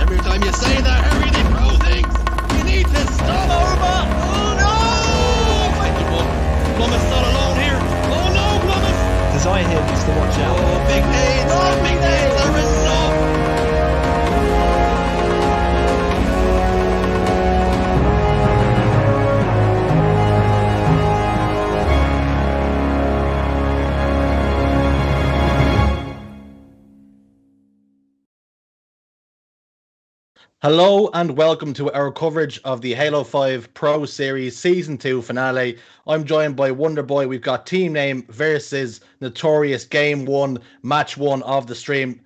Every time you say that, Harry, they throw things. You need to stop over. Oh no! Plummett's not alone here. Oh no, Plummet! Desire here needs to watch out. Oh, big nades. Oh, big nades. There is enough. Hello and welcome to our coverage of the Halo 5 Pro Series Season 2 finale. I'm joined by Wonderboy. We've got Team Name versus Notorious Game 1, Match 1 of the stream.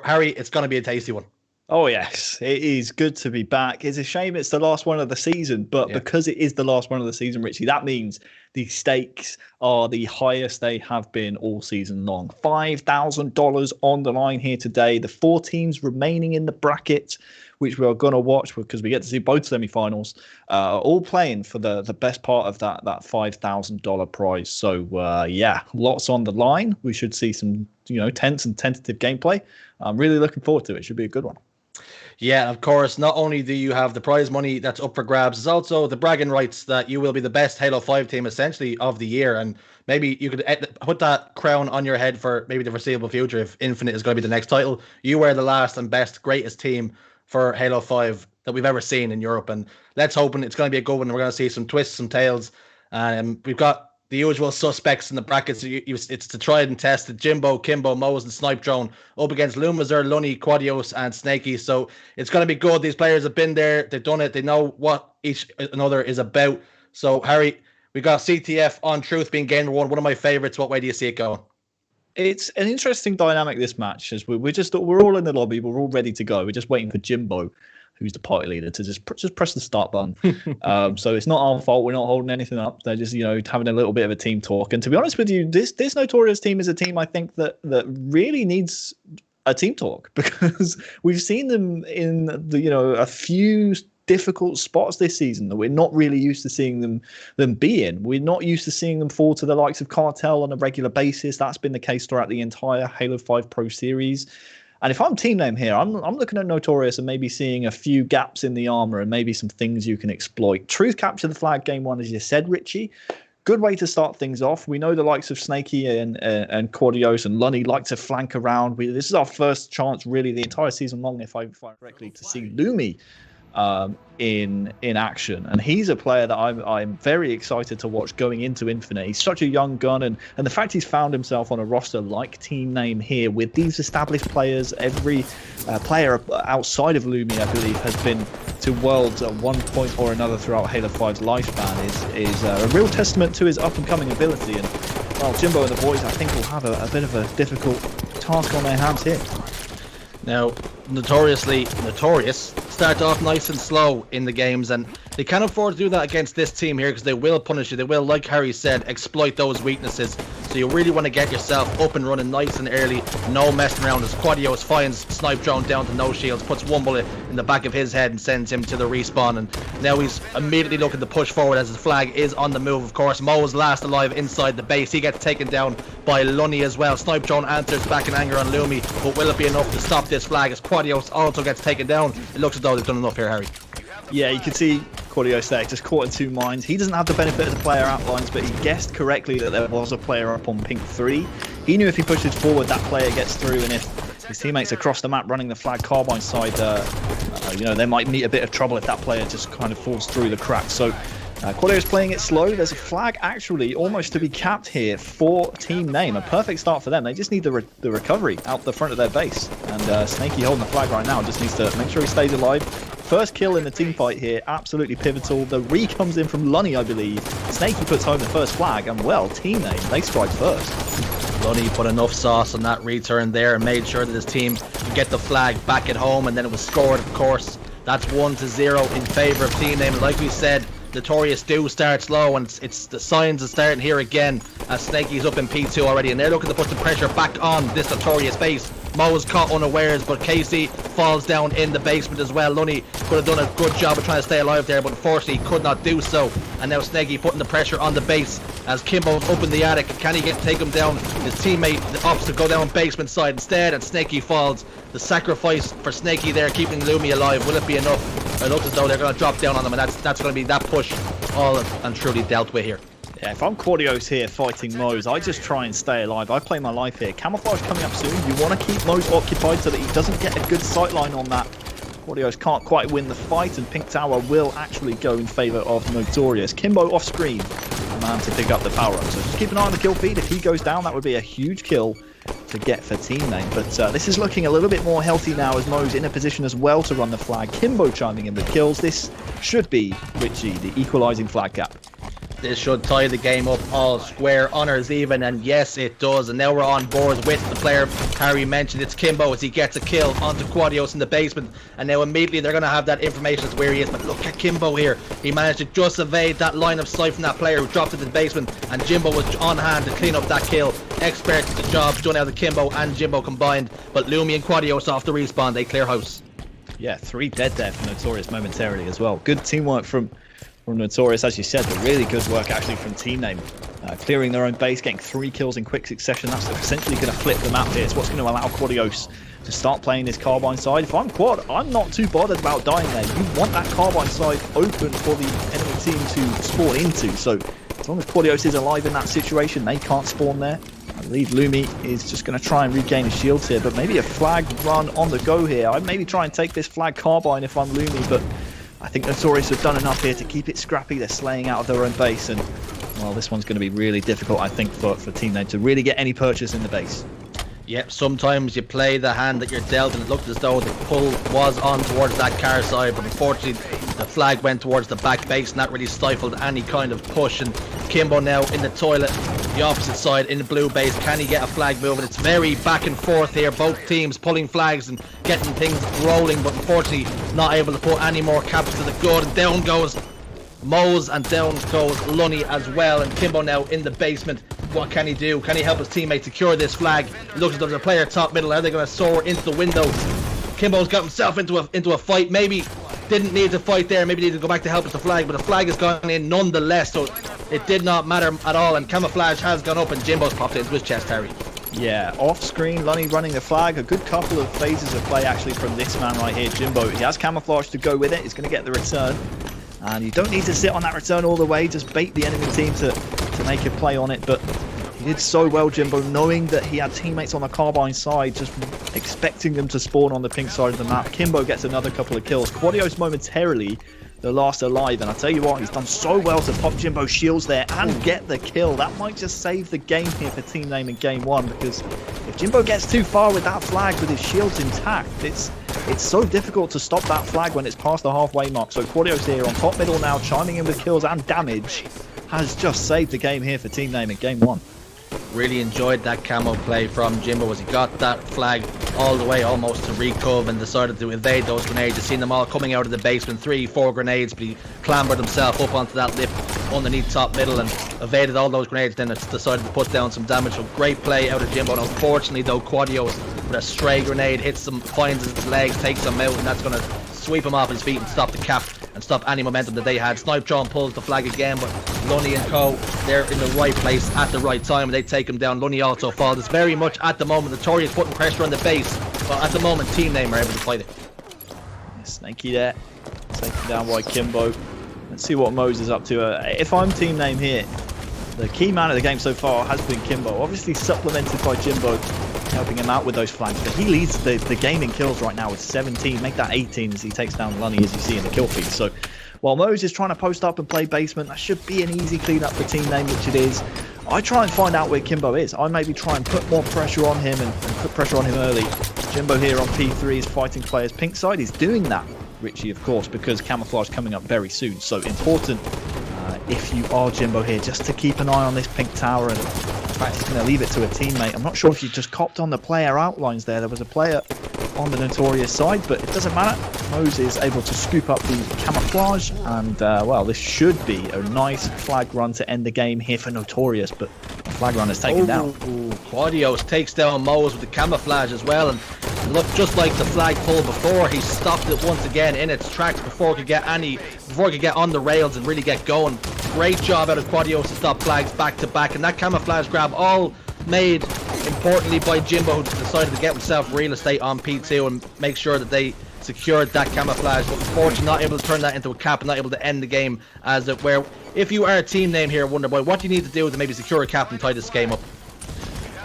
Harry, it's going to be a tasty one. Oh, yes. It is good to be back. It's a shame it's the last one of the season, but because it is the last one of the season, Richie, that means the stakes are the highest they have been all season long. $5,000 on the line here today. The 4 teams remaining in the bracket, which we're going to watch because we get to see both semi-finals, all playing for the best part of that $5,000 prize. So, lots on the line. We should see some, tense and tentative gameplay. I'm really looking forward to it. It should be a good one. Yeah, of course, not only do you have the prize money that's up for grabs, it's also the bragging rights that you will be the best Halo 5 team, essentially, of the year. And maybe you could put that crown on your head for maybe the foreseeable future if Infinite is going to be the next title. You were the last and best, greatest team for Halo 5 that we've ever seen in Europe. And let's hope it's going to be a good one. We're going to see some twists, some tales. We've got the usual suspects in the brackets. It's the tried and tested Jimbo, Kimbo, Mose, and Snipe Drone up against Lumizer, Lunny, Quadios, and Snaky. So it's going to be good. These players have been there. They've done it. They know what each another is about. So, Harry, we got CTF on Truth being game one of my favorites. What way do you see it going? It's an interesting dynamic, this match, as we're all in the lobby. We're all ready to go. We're just waiting for Jimbo, who's the party leader, to just press the start button. So it's not our fault. We're not holding anything up. They're just, having a little bit of a team talk. And to be honest with you, this Notorious team is a team I think that really needs a team talk, because we've seen them in a few difficult spots this season that we're not really used to seeing them be in. We're not used to seeing them fall to the likes of Cartel on a regular basis. That's been the case throughout the entire Halo 5 Pro series. And if I'm Team Name here, I'm looking at Notorious and maybe seeing a few gaps in the armor and maybe some things you can exploit. Truth capture the flag game one, as you said, Richie. Good way to start things off. We know the likes of Snaky and Quadios and Lunny like to flank around. This is our first chance, really, the entire season long, if I correctly, to see Lumi in action, and he's a player that I'm very excited to watch going into Infinite. He's such a young gun, and the fact he's found himself on a roster like Team Name here with these established players. Every player outside of Lumi, I believe, has been to Worlds at one point or another throughout Halo 5's lifespan is a real testament to his up and coming ability. And well, Jimbo and the boys, I think, will have a bit of a difficult task on their hands here. Now, Notorious start off nice and slow in the games, and they can't afford to do that against this team here, because they will punish you. They will, like Harry said, exploit those weaknesses. So you really want to get yourself up and running nice and early, no messing around, as Quadios finds Snipe Drone down to no shields, puts one bullet in the back of his head and sends him to the respawn. And now he's immediately looking to push forward as his flag is on the move. Of course, Mo is last alive inside the base. He gets taken down by Lunny as well. Snipe Drone answers back in anger on Lumi, but will it be enough to stop this flag as Quadios also gets taken down? It looks as though they've done enough here, Harry. Yeah, you can see Quadios there, just caught in two minds. He doesn't have the benefit of the player outlines, but he guessed correctly that there was a player up on pink 3. He knew if he pushes forward, that player gets through, and if his teammates across the map running the flag carbine side, they might meet a bit of trouble if that player just kind of falls through the cracks. So Quadios playing it slow. There's a flag actually almost to be capped here for Team Name. A perfect start for them. They just need the recovery out the front of their base. And Snaky holding the flag right now just needs to make sure he stays alive. First kill in the team fight here, absolutely pivotal. The re comes in from Lunny, I believe. Snaky puts home the first flag, and well, Team Name, they strike first. Lunny put enough sauce on that return there and made sure that his team could get the flag back at home, and then it was scored, of course. That's 1-0 in favour of Team Name. Like we said, Notorious do start slow, and it's the signs of starting here again as Snaky's up in P2 already, and they're looking to put the pressure back on this Notorious base. Mo was caught unawares, but Casey falls down in the basement as well. Lunny could have done a good job of trying to stay alive there, but unfortunately he could not do so. And now Snaky putting the pressure on the base as Kimbo's up in the attic. Can he take him down? His teammate opts to go down basement side instead, and Snaky falls. The sacrifice for Snaky there, keeping Lumi alive. Will it be enough? It looks as though they're going to drop down on them, and that's going to be that push all and truly dealt with here. Yeah, if I'm Quadios here fighting Mose, I just try and stay alive. I play my life here. Camouflage coming up soon. You want to keep Mose occupied so that he doesn't get a good sightline on that. Quadios can't quite win the fight, and Pink Tower will actually go in favour of Notorious. Kimbo off screen, the man to pick up the power up. So just keep an eye on the kill feed. If he goes down, that would be a huge kill to get for team name. But this is looking a little bit more healthy now, as Mo's in a position as well to run the flag. Kimbo chiming in the kills. This should be, Richie, the equalising flag gap. This should tie the game up all square, honours even, and yes it does. And now we're on board with the player Harry mentioned. It's Kimbo as he gets a kill onto Quadios in the basement, and now immediately they're going to have that information as where he is. But look at Kimbo here, he managed to just evade that line of sight from that player who dropped into the basement, and Jimbo was on hand to clean up that kill. Expert at the job done out of Kimbo and Jimbo combined, but Lumi and Quadios off the respawn, they clear house. Yeah, 3 dead there for Notorious momentarily as well. Good teamwork from Notorious, as you said, but really good work actually from Team Name. Clearing their own base, getting 3 kills in quick succession. That's essentially going to flip the map here. It's what's going to allow Quadios to start playing this Carbine side. If I'm Quad, I'm not too bothered about dying there. You want that Carbine side open for the enemy team to spawn into. So as long as Quadios is alive in that situation, they can't spawn there. I believe Lumi is just going to try and regain his shields here, but maybe a flag run on the go here. I'd maybe try and take this flag Carbine if I'm Lumi, but I think Notorious have done enough here to keep it scrappy. They're slaying out of their own base, and well, this one's going to be really difficult, I think, for Team Name to really get any purchase in the base. Yep, sometimes you play the hand that you're dealt, and it looked as though the pull was on towards that car side, but unfortunately the flag went towards the back base, and that really stifled any kind of push. And Kimbo now in the toilet, the opposite side in the blue base. Can he get a flag moving? It's very back and forth here, both teams pulling flags and getting things rolling, but unfortunately not able to put any more caps to the good. And down goes Mose, and down goes Lunny as well. And Kimbo now in the basement. What can he do? Can he help his teammate secure this flag? Looks as though there's a player top middle. Are they going to soar into the window? Kimbo's got himself into a fight. Maybe didn't need to fight there. Maybe needed to go back to help with the flag, but the flag has gone in nonetheless, so it did not matter at all. And Camouflage has gone up, and Jimbo's popped into his chest, Harry. Yeah, off screen, Lunny running the flag. A good couple of phases of play actually from this man right here, Jimbo. He has Camouflage to go with it. He's going to get the return. And you don't need to sit on that return all the way. Just bait the enemy team to make a play on it. But he did so well, Jimbo, knowing that he had teammates on the Carbine side, just expecting them to spawn on the pink side of the map. Kimbo gets another couple of kills. Quadios momentarily the last alive, and I tell you what, he's done so well to pop Jimbo's shields there and get the kill. That might just save the game here for Team Name in game 1, because if Jimbo gets too far with that flag with his shields intact, it's so difficult to stop that flag when it's past the halfway mark. So Quadios here on top middle now, chiming in with kills and damage, has just saved the game here for Team Name in game 1. Really enjoyed that camo play from Jimbo as he got that flag all the way almost to recove and decided to evade those grenades. You've seen them all coming out of the basement, 3-4 grenades, but he clambered himself up onto that lip underneath top middle and evaded all those grenades. Then it's decided to put down some damage. So great play out of Jimbo. And unfortunately though, Quadios with a stray grenade hits him, finds his legs, takes him out, and that's going to sweep him off his feet and stop the cap and stop any momentum that they had. Snipe John pulls the flag again, but Lunny and co, they're in the right place at the right time, and they take him down. Lunny also falls. It's very much at the moment Notorious putting pressure on the base, but at the moment Team Name are able to fight it. Snaky there, taken down by Kimbo. Let's see what Mose is up to. If I'm Team Name here, the key man of the game so far has been Kimbo, obviously supplemented by Jimbo, helping him out with those flanks, but he leads the game in kills right now with 17, make that 18 as he takes down Lunny, as you see in the kill feed. So while Mose is trying to post up and play basement, that should be an easy cleanup for Team Name, which it is. I try and find out where Kimbo is. I maybe try and put more pressure on him and put pressure on him early. Jimbo here on P3 is fighting players pink side. He's doing that, Richie, of course, because Camouflage coming up very soon. So important if you are Jimbo here, just to keep an eye on this pink tower. And in fact, he's going to leave it to a teammate. I'm not sure if you just copped on the player outlines there. There was a player on the Notorious side, but it doesn't matter. Mose is able to scoop up the Camouflage, and well, this should be a nice flag run to end the game here for Notorious. But Flag runner's taken down. Quadios takes down Mose with the camouflage as well, and look, just like the flag pull before, he stopped it once again in its tracks before it could get on the rails and really get going. Great job out of Quadios to stop flags back to back, and that camouflage grab all made importantly by Jimbo, who decided to get himself real estate on P2 and make sure that they secured that camouflage, but unfortunately not able to turn that into a cap and not able to end the game as it were. If you are a team name here, Wonderboy, what do you need to do to maybe secure a cap and tie this game up?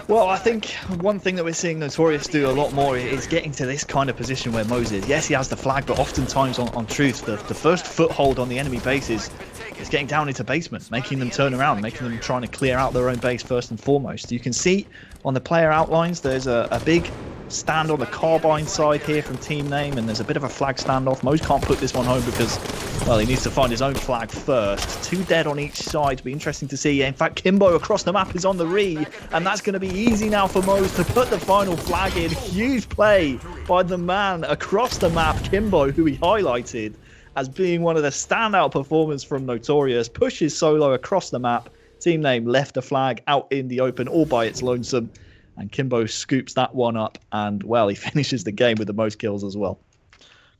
Well, I think one thing that we're seeing Notorious do a lot more is getting to this kind of position where Mose is. Yes, he has the flag, but oftentimes on truth, the first foothold on the enemy base is getting down into basement, making them turn around, making them trying to clear out their own base first and foremost. You can see on the player outlines there's a big stand on the carbine side here from team name, and there's a bit of a flag standoff. Mose can't put this one home because, well, he needs to find his own flag first. 2 dead on each side. Be interesting to see. In fact, Kimbo across the map is on the re, and that's going to be easy now for Mose to put the final flag in. Huge play by the man across the map, Kimbo, who he highlighted as being one of the standout performers from Notorious. Pushes solo across the map. Team name left the flag out in the open all by its lonesome. And Kimbo scoops that one up, and, well, he finishes the game with the most kills as well.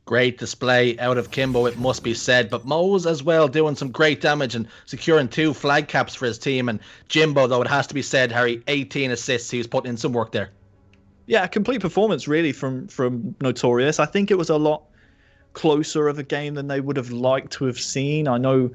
Great display out of Kimbo, it must be said. But Mose as well doing some great damage and securing 2 flag caps for his team. And Jimbo, though, it has to be said, Harry, 18 assists. He was putting in some work there. Yeah, a complete performance, really, from Notorious. I think it was a lot closer of a game than they would have liked to have seen. I know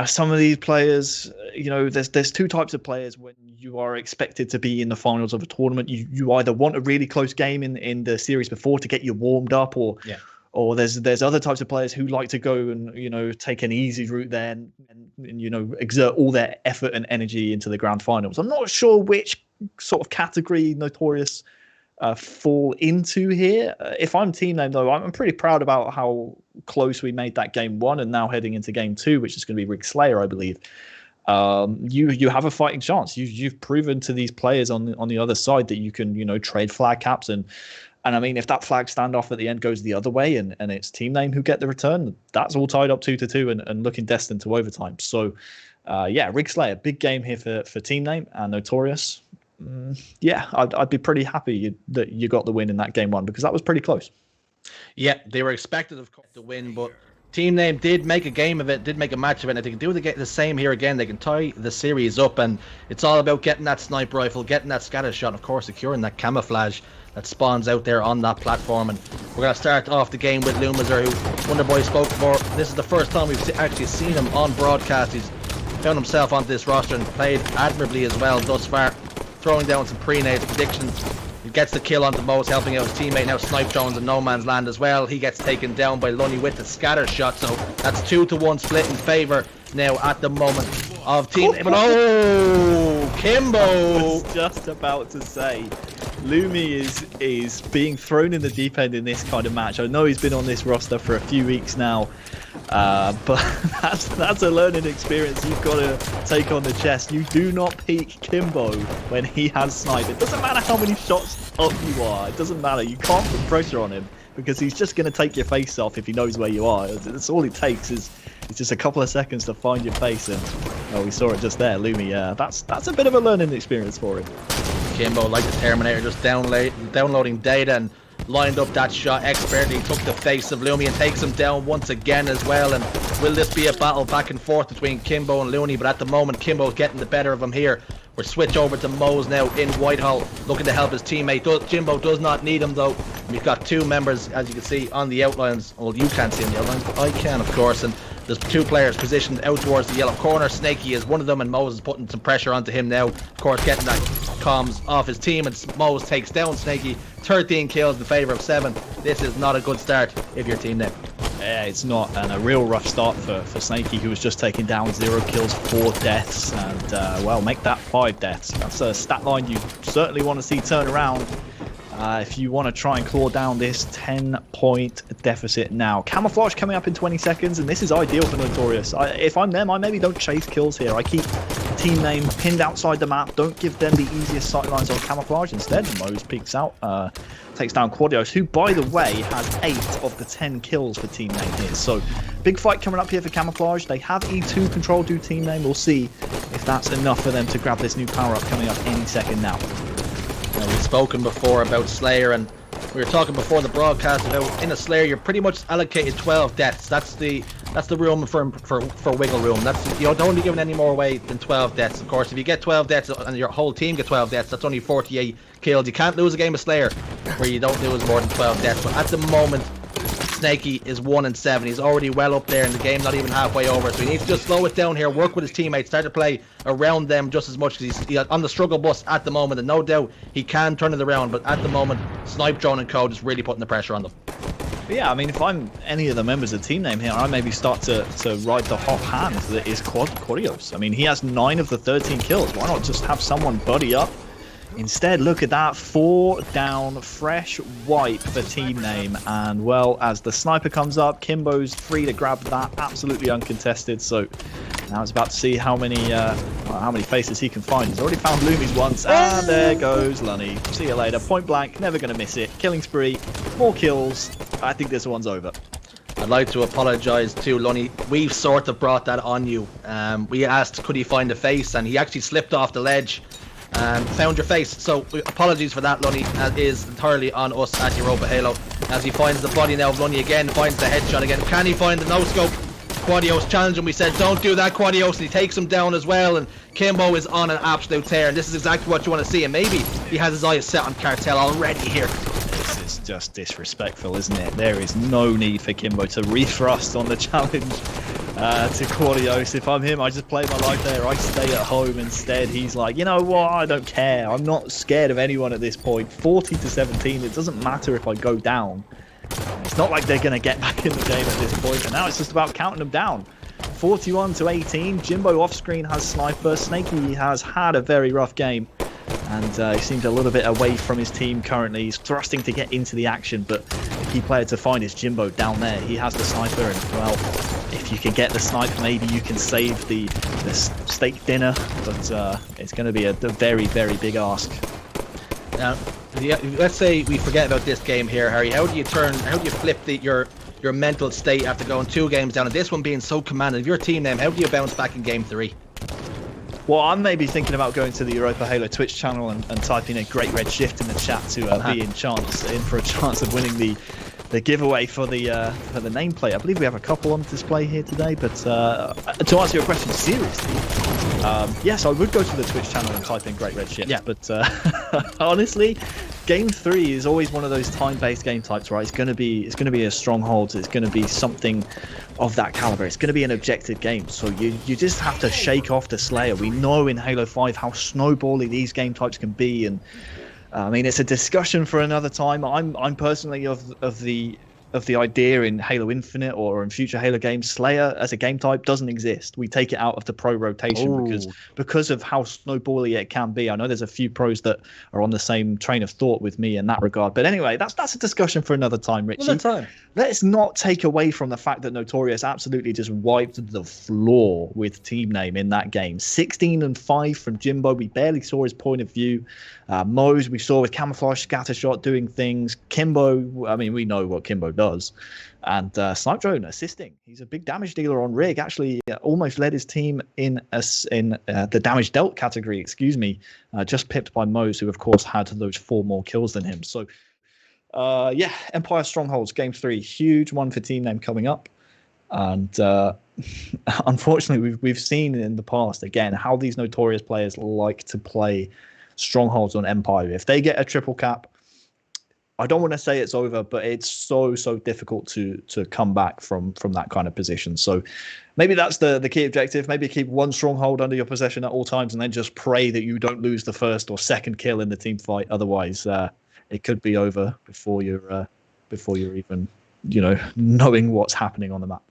some of these players, there's 2 types of players when you are expected to be in the finals of a tournament. You either want a really close game in the series before to get you warmed up, or there's other types of players who like to go and take an easy route there and exert all their effort and energy into the grand finals. I'm not sure which sort of category Notorious fall into here. If I'm team name, though, I'm pretty proud about how close we made that game 1, and now heading into game 2, which is going to be Rig Slayer, I believe. You have a fighting chance. You've proven to these players on the other side that you can trade flag caps, and I mean, if that flag standoff at the end goes the other way and it's team name who get the return, that's all tied up 2-2 and looking destined to overtime. So Rig Slayer, big game here for team name and Notorious. I'd be pretty happy that you got the win in that game 1, because that was pretty close. Yeah, they were expected, of course, to win, but team name did make a game of it, did make a match of it, and if they can do the same here again, they can tie the series up, and it's all about getting that sniper rifle, getting that scatter shot, and of course securing that camouflage that spawns out there on that platform. And we're going to start off the game with Lumizer, who Wonderboy spoke for. This is the first time we've actually seen him on broadcast. He's found himself onto this roster and played admirably as well thus far, throwing down some pre-nades predictions. He gets the kill onto Mose, helping out his teammate. Now Snipe Jones in no man's land as well. He gets taken down by Lunny with the scatter shot. So that's 2-1 split in favour now at the moment of team. But Kimbo! I was just about to say, Lumi is being thrown in the deep end in this kind of match. I know he's been on this roster for a few weeks now, but that's a learning experience you've got to take on the chest. You do not peek Kimbo when he has snipe. It doesn't matter how many shots up you are. It doesn't matter. You can't put pressure on him because he's just going to take your face off if he knows where you are. That's all it takes is just a couple of seconds to find your face. And we saw it just there. Lumi, that's a bit of a learning experience for him. Kimbo, like the Terminator, just downloading data and lined up that shot expertly, took the face of Lumi and takes him down once again as well. And will this be a battle back and forth between Kimbo and Looney? But at the moment, Kimbo's getting the better of him here. We're switch over to Mose now in Whitehall, looking to help his teammate. Jimbo does not need him though. We've got 2 members, as you can see, on the outlines. Well, you can't see on the outlines, but I can, of course. And there's 2 players positioned out towards the yellow corner. Snaky is one of them, and Mose is putting some pressure onto him now. Of course, getting that comms off his team, and Mose takes down Snaky. 13 kills in favour of 7. This is not a good start if you're team name. Yeah, it's not, and a real rough start for Snaky, who was just taking down 0 kills, 4 deaths, and make that 5 deaths. That's a stat line you certainly want to see turn around if you want to try and claw down this 10-point deficit now. Camouflage coming up in 20 seconds, and this is ideal for Notorious. If I'm them, I maybe don't chase kills here. I keep team name pinned outside the map. Don't give them the easiest sightlines on camouflage. Instead, Mose peeks out, takes down Quadios, who, by the way, has 8 of the 10 kills for team name here. So, big fight coming up here for camouflage. They have E2 control to team name. We'll see if that's enough for them to grab this new power-up coming up any second now. We've spoken before about Slayer, and we were talking before the broadcast about in a Slayer you're pretty much allocated 12 deaths. That's the room for wiggle room. You don't be given any more away than 12 deaths. Of course, if you get 12 deaths and your whole team get 12 deaths, that's only 48 kills. You can't lose a game of Slayer where you don't lose more than 12 deaths. But at the moment, Snakey is 1-7. He's already well up there in the game, not even halfway over. So he needs to just slow it down here, work with his teammates, start to play around them just as much, because he's on the struggle bus at the moment, and no doubt he can turn it around. But at the moment, Snipe, Drone, and Code is really putting the pressure on them. Yeah, I mean, if I'm any of the members of team name here, I maybe start to ride the hot hand that is Quadios. I mean, he has 9 of the 13 kills. Why not just have someone buddy up? Instead, look at that, 4 down, fresh wipe for team name. And, well, as the sniper comes up, Kimbo's free to grab that, absolutely uncontested. So now it's about to see how many faces he can find. He's already found Loomies once, and there goes Lunny. See you later, point blank, never going to miss it. Killing spree, more kills. I think this one's over. I'd like to apologise to Lunny. We've sort of brought that on you. We asked could he find a face, and he actually slipped off the ledge. Found your face, so apologies for that, Lunny. That is entirely on us at Europa Halo. As he finds the body now of Lunny again, finds the headshot again. Can he find the no-scope? Quadios challenged him. We said don't do that, Quadios, and he takes him down as well. And Kimbo is on an absolute tear, and this is exactly what you want to see. And maybe he has his eyes set on Cartel already here. This is just disrespectful, isn't it? There is no need for Kimbo to rethrust on the challenge to Quadios. If I'm him, I just play my life there. I stay at home instead. He's like, you know what? I don't care. I'm not scared of anyone at this point. 40-17. It doesn't matter if I go down. It's not like they're going to get back in the game at this point. And now it's just about counting them down. 41-18. Jimbo off screen has sniper. Snakey has had a very rough game. And he seems a little bit away from his team currently. He's thrusting to get into the action, but the key player to find is Jimbo down there. He has the sniper, and, well, if you can get the sniper, maybe you can save the steak dinner, but it's going to be a very, very big ask. Now, let's say we forget about this game here, Harry. How do you flip your mental state after going 2 games down, and this one being so commanding? If your team name, how do you bounce back in game 3? Well, I'm maybe thinking about going to the Europa Halo Twitch channel and typing a great red shift in the chat to be in for a chance of winning the giveaway for the nameplate. I believe we have a couple on display here today, but to answer your question seriously, yes, I would go to the Twitch channel and type in great red shift. Yeah. But honestly, game 3 is always one of those time-based game types, right? It's going to be a stronghold. It's going to be something of that caliber. It's going to be an objective game. So you just have to shake off the Slayer. We know in Halo 5 how snowbally these game types can be, and I mean, it's a discussion for another time. I'm personally of the idea in Halo Infinite or in future Halo games, Slayer as a game type doesn't exist. We take it out of the pro rotation because of how snowbally it can be. I know there's a few pros that are on the same train of thought with me in that regard. But anyway, that's a discussion for another time, Richie. Another time. Let's not take away from the fact that Notorious absolutely just wiped the floor with team name in that game. 16-5 from Jimbo. We barely saw his point of view. Mose, we saw with camouflage, scattershot, doing things. Kimbo, I mean, we know what Kimbo does. And Snipe Drone assisting. He's a big damage dealer on rig. Actually, almost led his team in the damage dealt category, just pipped by Mose, who, of course, had those 4 more kills than him. So, yeah, Empire Strongholds, game 3. Huge one for team name coming up. And unfortunately, we've seen in the past, again, how these Notorious players like to play Strongholds on Empire. If they get a triple cap, I don't want to say it's over, but it's so difficult to come back from that kind of position. So maybe that's the key objective. Maybe keep 1 stronghold under your possession at all times, and then just pray that you don't lose the first or second kill in the team fight. Otherwise, it could be over before you're even knowing what's happening on the map.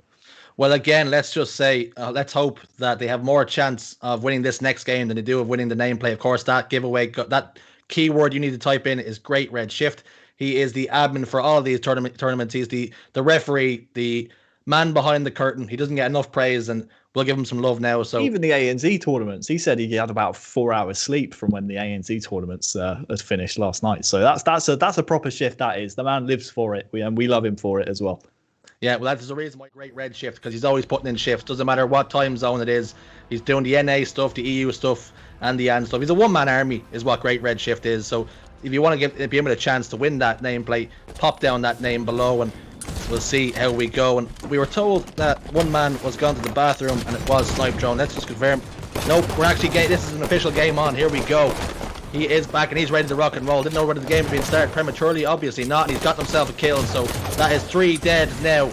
Well, again, let's just say, let's hope that they have more chance of winning this next game than they do of winning the nameplate. Of course, that giveaway, that keyword you need to type in is Great Red Shift. He is the admin for all of these tournaments. He's the referee, the man behind the curtain. He doesn't get enough praise, and we'll give him some love now. So even the ANZ tournaments, he said he had about 4 hours sleep from when the ANZ tournaments had finished last night. So that's a proper shift. That is, the man lives for it, and we love him for it as well. Yeah, well, that's the reason why Great Red shift, because he's always putting in shifts. Doesn't matter what time zone it is. He's doing the NA stuff, the EU stuff, and the AN stuff. He's a one-man army, is what Great Red Shift is. So if you want to give him a chance to win that nameplate, pop down that name below, and we'll see how we go. And we were told that one man was gone to the bathroom, and it was Snipe Drone. Let's just confirm. Nope, we're actually this is an official game on. Here we go. He is back and he's ready to rock and roll. Didn't know whether the game had been started prematurely. Obviously not. And he's got himself a kill. So that is 3 dead now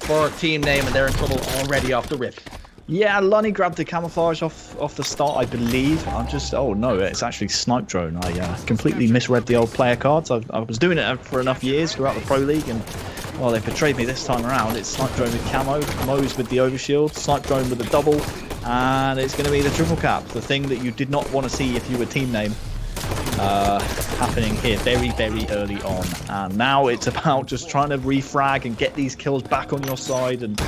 for team name, and they're in trouble already off the rip. Yeah, Lunny grabbed the camouflage off the start, I believe. Oh no, it's actually Snipe Drone. I completely misread the old player cards. I was doing it for enough years throughout the Pro League, and well, they betrayed me this time around. It's Snipe Drone with camo, Mo's with the overshield, Snipe Drone with the double, and it's going to be the triple cap, the thing that you did not want to see if you were team name, happening here very, very early on. And now it's about just trying to refrag and get these kills back on your side. And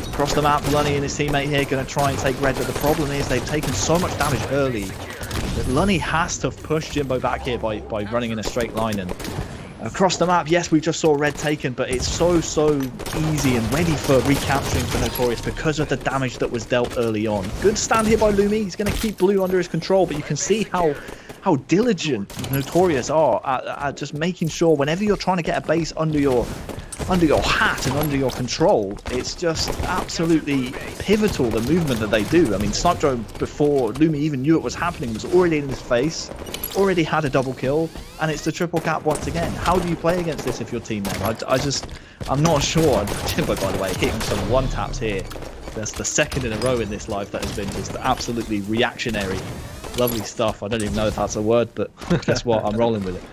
across the map, Lunny and his teammate here going to try and take red, but the problem is they've taken so much damage early that Lunny has to push Jimbo back here by running in a straight line. And across the map, yes, we just saw red taken, but it's so easy and ready for recapturing for Notorious because of the damage that was dealt early on. Good stand here by Lumi. He's going to keep blue under his control, but you can see how diligent Notorious are at just making sure whenever you're trying to get a base under your hat and under your control, it's just absolutely pivotal, the movement that they do. I mean, Snipe Drone, before Lumi even knew it was happening, was already in his face, already had a double kill, and it's the triple cap once again. How do you play against this if you're team name? I'm not sure. Jimbo, by the way, hitting some one taps here. That's the second in a row in this live that has been just absolutely reactionary. Lovely stuff. I don't even know if that's a word, but guess what? I'm rolling with it.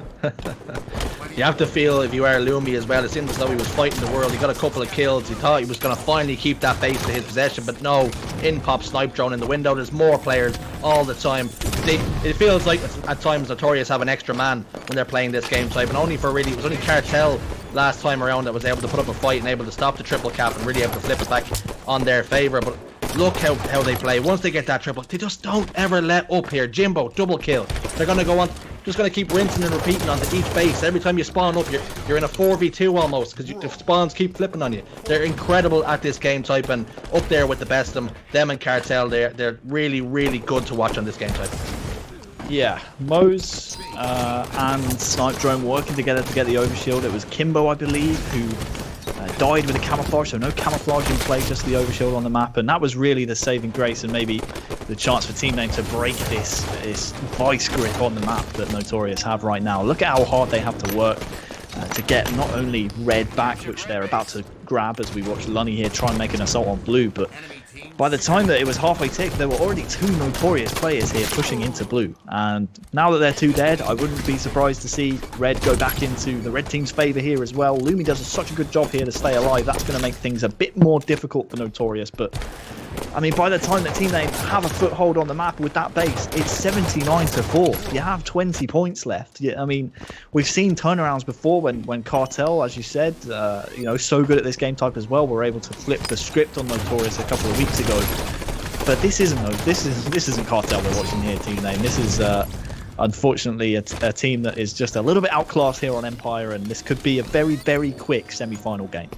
You have to feel, if you are Lumi as well, it seemed as though he was fighting the world. He got a couple of kills. He thought he was going to finally keep that base to his possession, but no. In pops Snipe Drone in the window. There's more players all the time. It feels like at times Notorious have an extra man when they're playing this game type, and it was only Cartel last time around that was able to put up a fight and able to stop the triple cap and really able to flip it back on their favour. But look how they play. Once they get that triple, they just don't ever let up here. Jimbo, double kill. They're going to go on, just going to keep rinsing and repeating onto each base. Every time you spawn up, you're in a 4v2 almost, because the spawns keep flipping on you. They're incredible at this game type, and up there with the best of them and Cartel. They're really, really good to watch on this game type. Yeah, Mo's and Snipe Drone working together to get the overshield. It was Kimbo, I believe, who died with a camouflage, so no camouflage in play, just the overshield on the map, and that was really the saving grace and maybe the chance for team name to break this vice grip on the map that Notorious have right now. Look at how hard they have to work to get not only red back, which they're about to grab as we watch Lunny here try and make an assault on blue, but by the time that it was halfway ticked, there were already 2 Notorious players here pushing into blue. And now that they're 2 dead, I wouldn't be surprised to see red go back into the red team's favour here as well. Lumi does such a good job here to stay alive. That's going to make things a bit more difficult for Notorious. But, I mean, by the time that team name have a foothold on the map with that base, it's 79-4. You have 20 points left. Yeah, I mean, we've seen turnarounds before when Cartel, as you said, so good at this game type as well, were able to flip the script on Notorious a couple of weeks ago. But this isn't Cartel we're watching here, team name. This is unfortunately a team that is just a little bit outclassed here on Empire, and this could be a very, very quick semi-final game.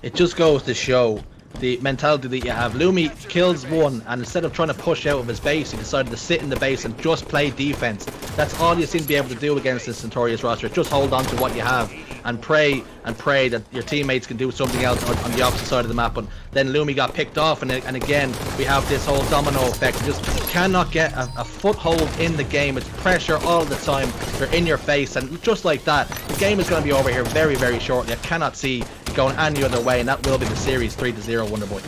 It just goes to show the mentality that you have. Lumi kills one, and instead of trying to push out of his base, he decided to sit in the base and just play defense. That's all you seem to be able to do against this Notorious roster. Just hold on to what you have and pray that your teammates can do something else on the opposite side of the map. But then Lumi got picked off, and again we have this whole domino effect. You just cannot get a foothold in the game. It's pressure all the time. They're in your face, and just like that, the game is going to be over here very, very shortly. I cannot see it going any other way, and that will be the series 3-0 Wonderboy.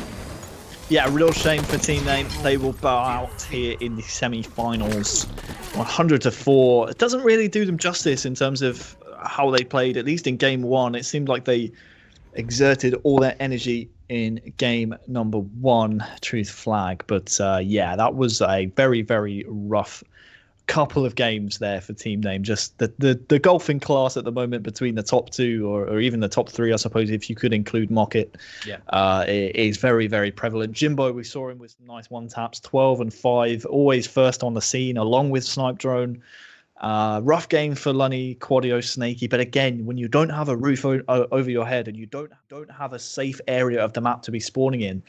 Yeah, a real shame for team name. They will bow out here in the semi-finals 100-4. It doesn't really do them justice in terms of how they played, at least in game 1. It seemed like they exerted all their energy in game number 1, Truth Flag. But yeah, that was a very, very rough couple of games there for team name. Just the golfing class at the moment between the top two or even the top three, I suppose, if you could include Mockett, it is very, very prevalent. Jimbo, we saw him with some nice one taps, 12 and 5, always first on the scene, along with Snipe Drone. Rough game for Lunny, Quadio, Snaky, but again, when you don't have a roof over your head and you don't have a safe area of the map to be spawning in,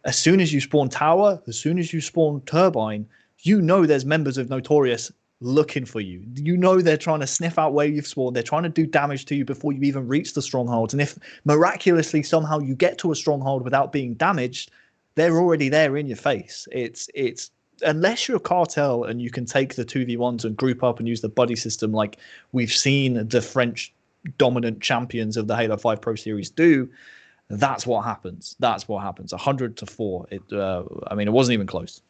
as soon as you spawn tower, as soon as you spawn turbine, you know there's members of Notorious looking for you. You know they're trying to sniff out where you've spawned. They're trying to do damage to you before you even reach the strongholds. And if miraculously somehow you get to a stronghold without being damaged, they're already there in your face. It's unless you're a cartel and you can take the 2v1s and group up and use the buddy system like we've seen the French dominant champions of the Halo 5 Pro Series do, that's what happens. 100-4. It wasn't even close.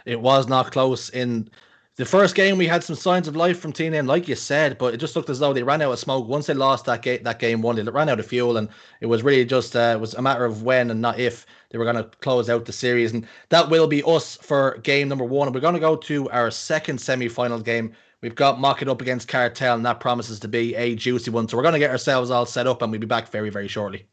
It was not close. In the first game, we had some signs of life from TNM, like you said, but it just looked as though they ran out of smoke. Once they lost that game one, they ran out of fuel, and it was really just it was a matter of when and not if they were going to close out the series. And that will be us for game number one. And we're going to go to our second semi-final game. We've got Mock It up against Cartel, and that promises to be a juicy one. So we're going to get ourselves all set up, and we'll be back very, very shortly.